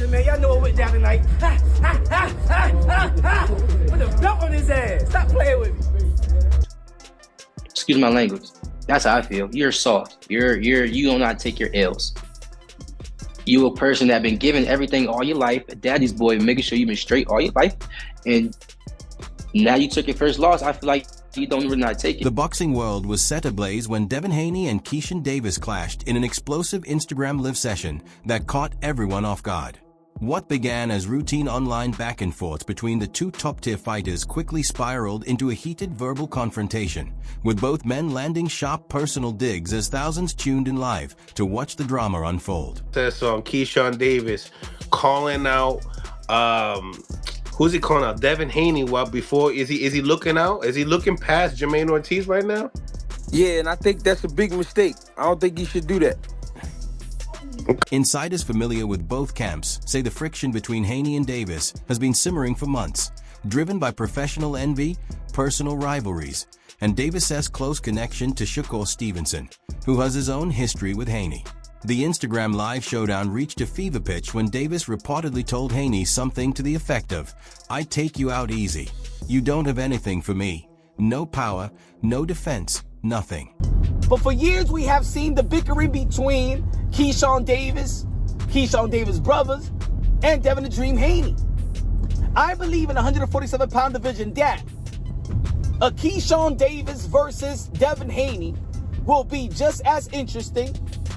Laser, man. Y'all know what went down tonight. Ha, ha, ha, ha, ha, ha. Put a belt on his ass. Stop playing with me. Excuse my language. That's how I feel. You're soft. You don't know how to take your L's. You a person that been given everything all your life, a daddy's boy, making sure you've been straight all your life, and now you took your first loss. I feel like you don't really know how to take it. The boxing world was set ablaze when Devin Haney and Keyshawn Davis clashed in an explosive Instagram live session that caught everyone off guard. What began as routine online back and forth between the two top-tier fighters quickly spiraled into a heated verbal confrontation, with both men landing sharp personal digs as thousands tuned in live to watch the drama unfold. Says Keyshawn Davis calling out, who's he calling out? Devin Haney. Well, before is he looking out? Is he looking past Jermaine Ortiz right now? Yeah, and I think that's a big mistake. I don't think he should do that. Insiders familiar with both camps say the friction between Haney and Davis has been simmering for months, driven by professional envy, personal rivalries, and Davis's close connection to Shakur Stevenson, who has his own history with Haney. The Instagram live showdown reached a fever pitch when Davis reportedly told Haney something to the effect of, "I take you out easy. You don't have anything for me. No power, no defense, nothing." But for years, we have seen the bickering between Keyshawn Davis brothers, and Devin the Dream Haney. I believe in 147-pound division that a Keyshawn Davis versus Devin Haney will be just as interesting,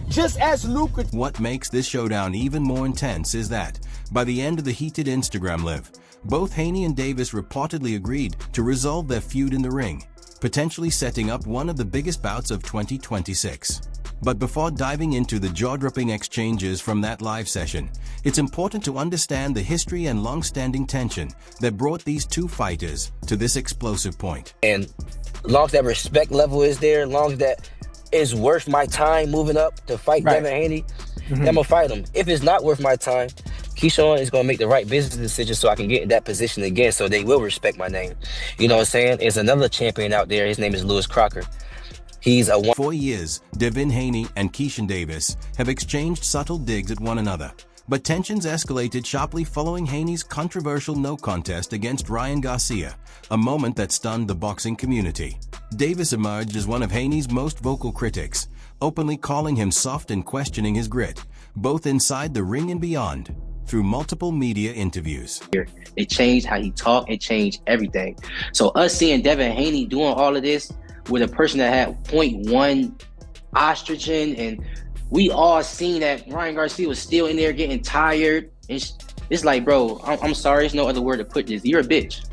just as lucrative. What makes this showdown even more intense is that, by the end of the heated Instagram live, both Haney and Davis reportedly agreed to resolve their feud in the ring, potentially setting up one of the biggest bouts of 2026. But before diving into the jaw-dropping exchanges from that live session, it's important to understand the history and long-standing tension that brought these two fighters to this explosive point. And long as that respect level is there, long as that is worth my time moving up to fight Devin Haney, I'm going to fight him. If it's not worth my time, Keyshawn is going to make the right business decision so I can get in that position again, so they will respect my name. You know what I'm saying? There's another champion out there. His name is Lewis Crocker. He's a 4 years, Devin Haney and Keyshawn Davis have exchanged subtle digs at one another, but tensions escalated sharply following Haney's controversial no contest against Ryan Garcia, a moment that stunned the boxing community. Davis emerged as one of Haney's most vocal critics, openly calling him soft and questioning his grit, both inside the ring and beyond, through multiple media interviews. It changed how he talked. It changed everything. So us seeing Devin Haney doing all of this with a person that had 0.1 estrogen, and we all seen that Ryan Garcia was still in there getting tired. It's like, bro, I'm sorry, there's no other word to put this. You're a bitch.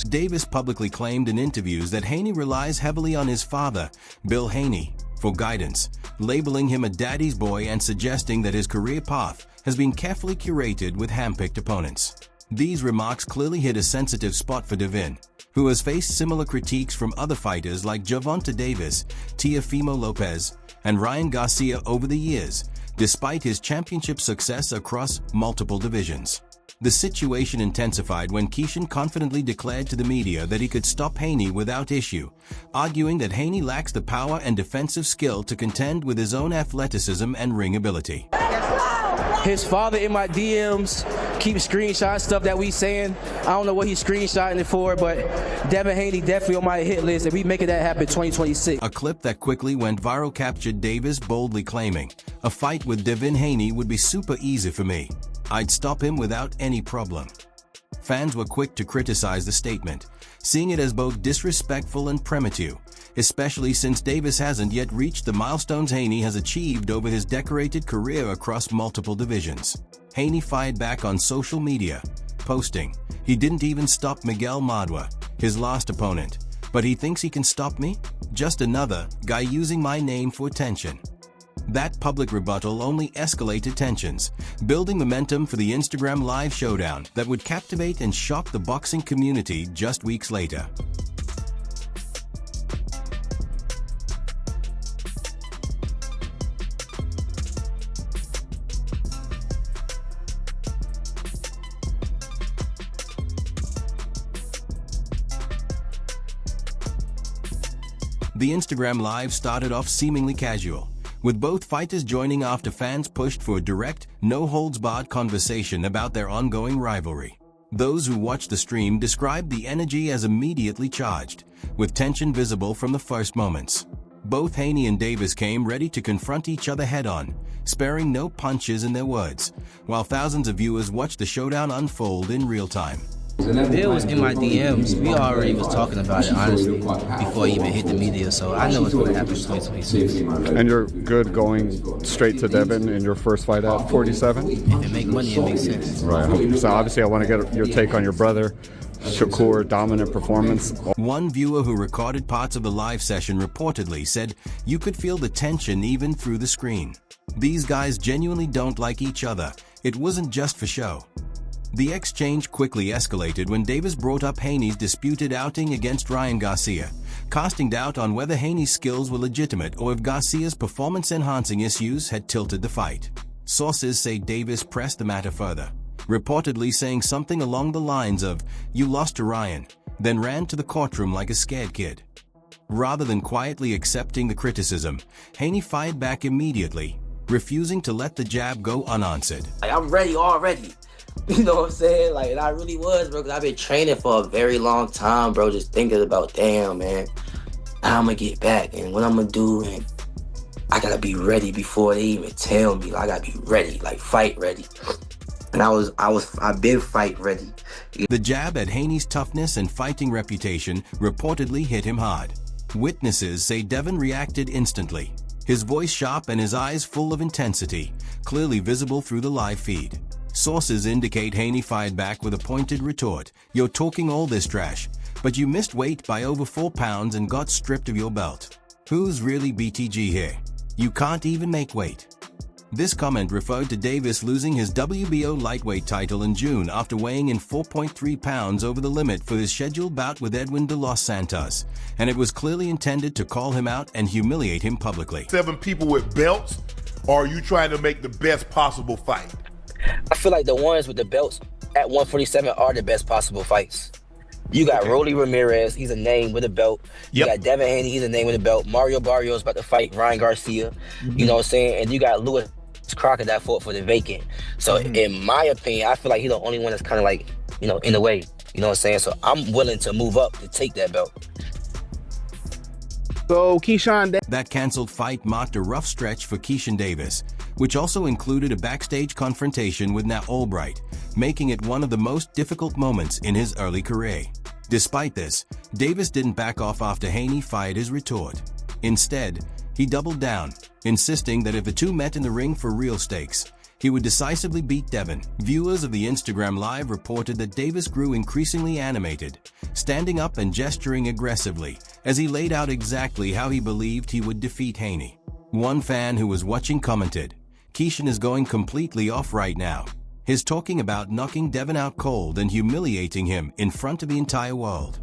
Davis publicly claimed in interviews that Haney relies heavily on his father, Bill Haney, for guidance, labeling him a daddy's boy and suggesting that his career path has been carefully curated with hand-picked opponents. These remarks clearly hit a sensitive spot for Devin, who has faced similar critiques from other fighters like Gervonta Davis, Teofimo Lopez, and Ryan Garcia over the years, despite his championship success across multiple divisions. The situation intensified when Keyshawn confidently declared to the media that he could stop Haney without issue, arguing that Haney lacks the power and defensive skill to contend with his own athleticism and ring ability. His father in my DMs keeps screenshotting stuff that we saying. I don't know what he's screenshotting it for, but Devin Haney definitely on my hit list, and we making that happen 2026. A clip that quickly went viral captured Davis boldly claiming, "A fight with Devin Haney would be super easy for me. I'd stop him without any problem." Fans were quick to criticize the statement, seeing it as both disrespectful and premature, especially since Davis hasn't yet reached the milestones Haney has achieved over his decorated career across multiple divisions. Haney fired back on social media, posting, "He didn't even stop Miguel Madua, his last opponent, but he thinks he can stop me? Just another guy using my name for attention." That public rebuttal only escalated tensions, building momentum for the Instagram live showdown that would captivate and shock the boxing community just weeks later. The Instagram live started off seemingly casual, with both fighters joining after fans pushed for a direct, no-holds-barred conversation about their ongoing rivalry. Those who watched the stream described the energy as immediately charged, with tension visible from the first moments. Both Haney and Davis came ready to confront each other head-on, sparing no punches in their words, while thousands of viewers watched the showdown unfold in real time. Bill was in my DMs. We already was talking about it, honestly, before he even hit the media, so I know what's going to happen in 2026. And you're good going straight to Devin in your first fight at 47? If it make money, it makes sense. Right. So obviously I want to get your take on your brother. Shakur, dominant performance. One viewer who recorded parts of the live session reportedly said you could feel the tension even through the screen. These guys genuinely don't like each other. It wasn't just for show. The exchange quickly escalated when Davis brought up Haney's disputed outing against Ryan Garcia, casting doubt on whether Haney's skills were legitimate or if Garcia's performance-enhancing issues had tilted the fight. Sources say Davis pressed the matter further, reportedly saying something along the lines of, "You lost to Ryan," then ran to the courtroom like a scared kid. Rather than quietly accepting the criticism, Haney fired back immediately, refusing to let the jab go unanswered. I'm ready already. You know what I'm saying? Like, and I really was, bro, because I've been training for a very long time, bro, just thinking about, damn, man, how I'm going to get back and what I'm going to do, and I got to be ready before they even tell me. Like, I got to be ready, like, fight ready. And I've been fight ready. The jab at Haney's toughness and fighting reputation reportedly hit him hard. Witnesses say Devin reacted instantly, his voice sharp and his eyes full of intensity, clearly visible through the live feed. Sources indicate Haney fired back with a pointed retort, "You're talking all this trash, but you missed weight by over 4 pounds and got stripped of your belt. Who's really BTG here? You can't even make weight." This comment referred to Davis losing his WBO lightweight title in June after weighing in 4.3 pounds over the limit for his scheduled bout with Edwin de los Santos, and it was clearly intended to call him out and humiliate him publicly. 7 people with belts, or are you trying to make the best possible fight? I feel like the ones with the belts at 147 are the best possible fights. You got Rolly Ramirez, he's a name with a belt. You got Devin Haney, he's a name with a belt. Mario Barrios about to fight Ryan Garcia. You know what I'm saying? And you got Louis Crocker that fought for the vacant. So in my opinion, I feel like he's the only one that's kind of like, you know, in the way. You know what I'm saying? So I'm willing to move up to take that belt. So Keyshawn, That canceled fight marked a rough stretch for Keyshawn Davis, which also included a backstage confrontation with Nat Albright, making it one of the most difficult moments in his early career. Despite this, Davis didn't back off after Haney fired his retort. Instead, he doubled down, insisting that if the two met in the ring for real stakes, he would decisively beat Devin. Viewers of the Instagram Live reported that Davis grew increasingly animated, standing up and gesturing aggressively as he laid out exactly how he believed he would defeat Haney. One fan who was watching commented, "Keyshawn is going completely off right now. He's talking about knocking Devin out cold and humiliating him in front of the entire world."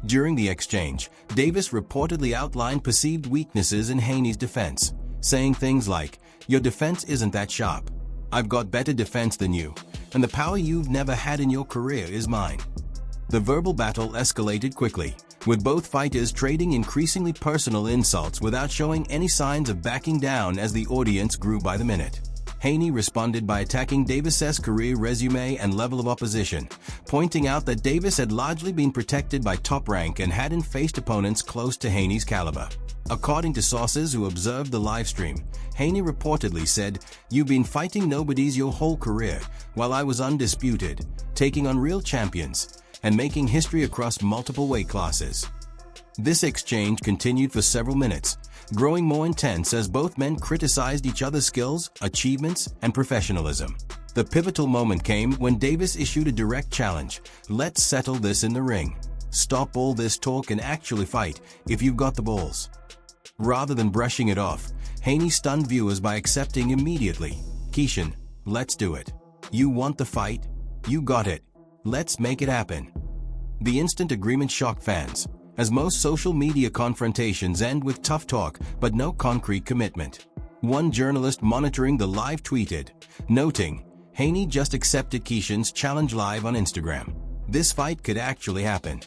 During the exchange, Davis reportedly outlined perceived weaknesses in Haney's defense, saying things like, "Your defense isn't that sharp. I've got better defense than you, and the power you've never had in your career is mine." The verbal battle escalated quickly, with both fighters trading increasingly personal insults without showing any signs of backing down as the audience grew by the minute. Haney responded by attacking Davis's career resume and level of opposition, pointing out that Davis had largely been protected by Top Rank and hadn't faced opponents close to Haney's caliber. According to sources who observed the livestream, Haney reportedly said, "You've been fighting nobodies your whole career, while I was undisputed, taking on real champions, and making history across multiple weight classes." This exchange continued for several minutes, growing more intense as both men criticized each other's skills, achievements, and professionalism. The pivotal moment came when Davis issued a direct challenge: "Let's settle this in the ring. Stop all this talk and actually fight, if you've got the balls." Rather than brushing it off, Haney stunned viewers by accepting immediately, "Keyshawn, let's do it. You want the fight? You got it. Let's make it happen." The instant agreement shocked fans, as most social media confrontations end with tough talk but no concrete commitment. One journalist monitoring the live tweeted, noting, "Haney just accepted Keyshawn's challenge live on Instagram. This fight could actually happen."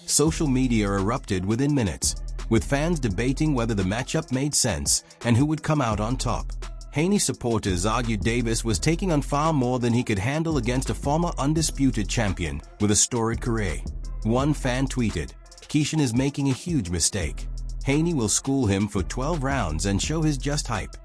Social media erupted within minutes, with fans debating whether the matchup made sense and who would come out on top. Haney supporters argued Davis was taking on far more than he could handle against a former undisputed champion with a storied career. One fan tweeted, "Keyshawn is making a huge mistake. Haney will school him for 12 rounds and show his just hype."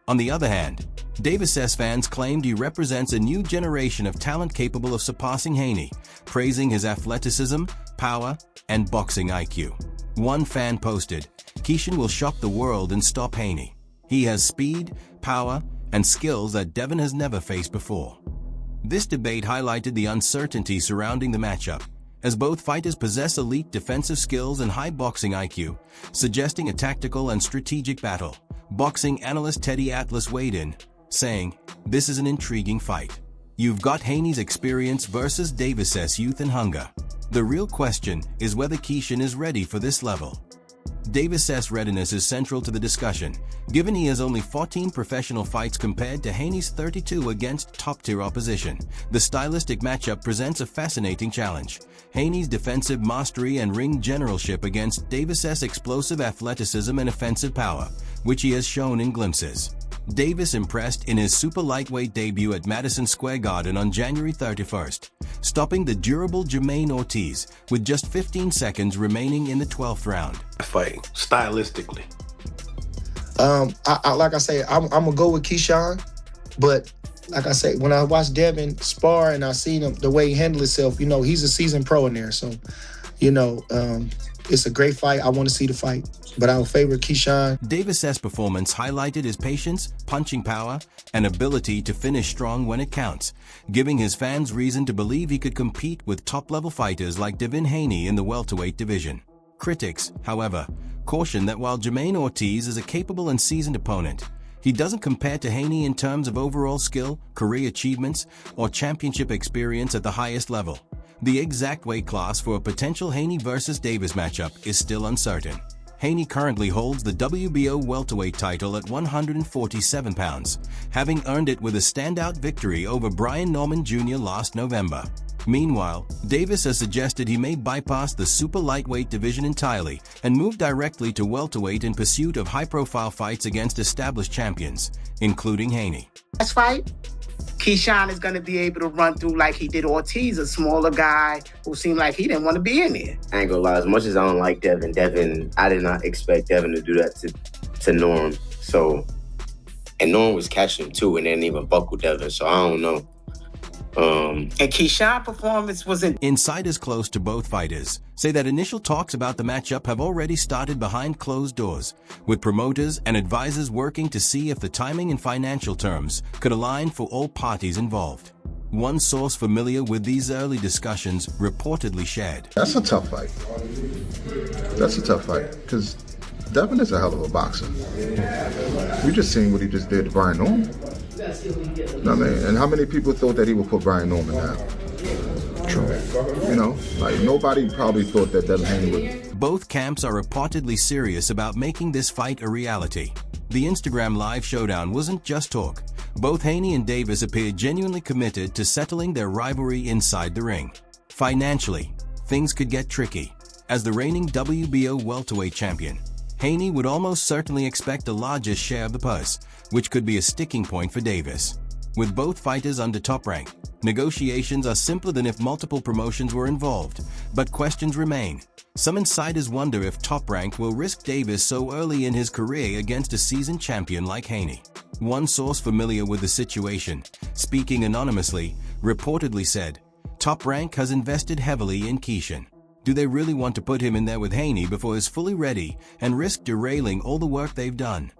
On the other hand, Davis' fans claimed he represents a new generation of talent capable of surpassing Haney, praising his athleticism, power, and boxing IQ. One fan posted, "Keyshawn will shock the world and stop Haney. He has speed, power, and skills that Devin has never faced before." This debate highlighted the uncertainty surrounding the matchup, as both fighters possess elite defensive skills and high boxing IQ, suggesting a tactical and strategic battle. Boxing analyst Teddy Atlas weighed in, saying, "This is an intriguing fight. You've got Haney's experience versus Davis' youth and hunger. The real question is whether Keyshawn is ready for this level." Davis' readiness is central to the discussion, given he has only 14 professional fights compared to Haney's 32 against top-tier opposition. The stylistic matchup presents a fascinating challenge. Haney's defensive mastery and ring generalship against Davis' explosive athleticism and offensive power, which he has shown in glimpses. Davis impressed in his super lightweight debut at Madison Square Garden on January 31st, stopping the durable Jermaine Ortiz with just 15 seconds remaining in the 12th round. Fighting stylistically. Like I say, I'm gonna go with Keyshawn, but like I say, when I watched Devin spar and I seen him the way he handled himself, he's a seasoned pro in there. So, it's a great fight. I want to see the fight, but I'll favor Keyshawn. Davis' performance highlighted his patience, punching power, and ability to finish strong when it counts, giving his fans reason to believe he could compete with top-level fighters like Devin Haney in the welterweight division. Critics, however, caution that while Jermaine Ortiz is a capable and seasoned opponent, he doesn't compare to Haney in terms of overall skill, career achievements, or championship experience at the highest level. The exact weight class for a potential Haney versus Davis matchup is still uncertain. Haney currently holds the WBO welterweight title at 147 pounds, having earned it with a standout victory over Brian Norman Jr. last November. Meanwhile, Davis has suggested he may bypass the super lightweight division entirely and move directly to welterweight in pursuit of high-profile fights against established champions, including Haney. Last fight, Keyshawn is going to be able to run through like he did Ortiz, a smaller guy who seemed like he didn't want to be in there. I ain't gonna lie, as much as I don't like Devin, I did not expect Devin to do that to Norm. So, and Norm was catching him too and didn't even buckle Devin, so I don't know. And Keyshawn's performance wasn't. Insiders close to both fighters say that initial talks about the matchup have already started behind closed doors, with promoters and advisors working to see if the timing and financial terms could align for all parties involved. One source familiar with these early discussions reportedly shared, "That's a tough fight. That's a tough fight, because Devin is a hell of a boxer. We just seen what he just did to Brian Norman. I mean, and how many people thought that he would put Brian Norman down? True. Nobody probably thought that Devin Haney would." Both camps are reportedly serious about making this fight a reality. The Instagram Live showdown wasn't just talk. Both Haney and Davis appeared genuinely committed to settling their rivalry inside the ring. Financially, things could get tricky. As the reigning WBO welterweight champion, Haney would almost certainly expect the largest share of the purse, which could be a sticking point for Davis. With both fighters under top rank, negotiations are simpler than if multiple promotions were involved, but questions remain. Some insiders wonder if Top Rank will risk Davis so early in his career against a seasoned champion like Haney. One source familiar with the situation, speaking anonymously, reportedly said, "Top Rank has invested heavily in Keyshawn. Do they really want to put him in there with Haney before he's fully ready and risk derailing all the work they've done?"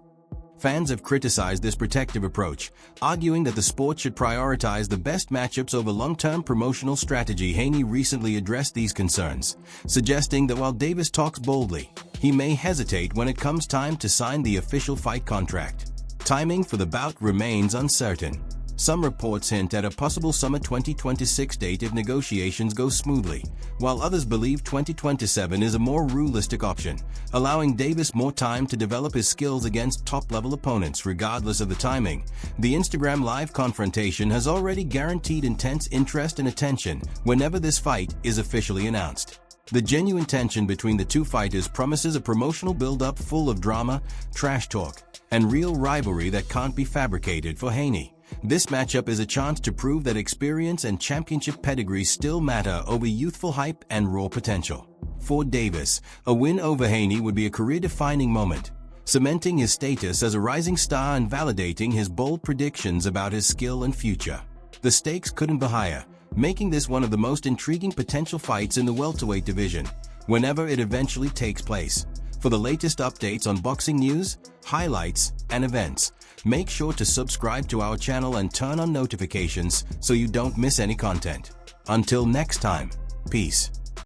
Fans have criticized this protective approach, arguing that the sport should prioritize the best matchups over long-term promotional strategy. Haney recently addressed these concerns, suggesting that while Davis talks boldly, he may hesitate when it comes time to sign the official fight contract. Timing for the bout remains uncertain. Some reports hint at a possible summer 2026 date if negotiations go smoothly, while others believe 2027 is a more realistic option, allowing Davis more time to develop his skills against top-level opponents. Regardless of the timing, the Instagram Live confrontation has already guaranteed intense interest and attention whenever this fight is officially announced. The genuine tension between the two fighters promises a promotional build-up full of drama, trash talk, and real rivalry that can't be fabricated for Haney. This matchup is a chance to prove that experience and championship pedigree still matter over youthful hype and raw potential. For Davis, a win over Haney would be a career-defining moment, cementing his status as a rising star and validating his bold predictions about his skill and future. The stakes couldn't be higher, making this one of the most intriguing potential fights in the welterweight division, whenever it eventually takes place. For the latest updates on boxing news, highlights, and events, make sure to subscribe to our channel and turn on notifications so you don't miss any content. Until next time, peace.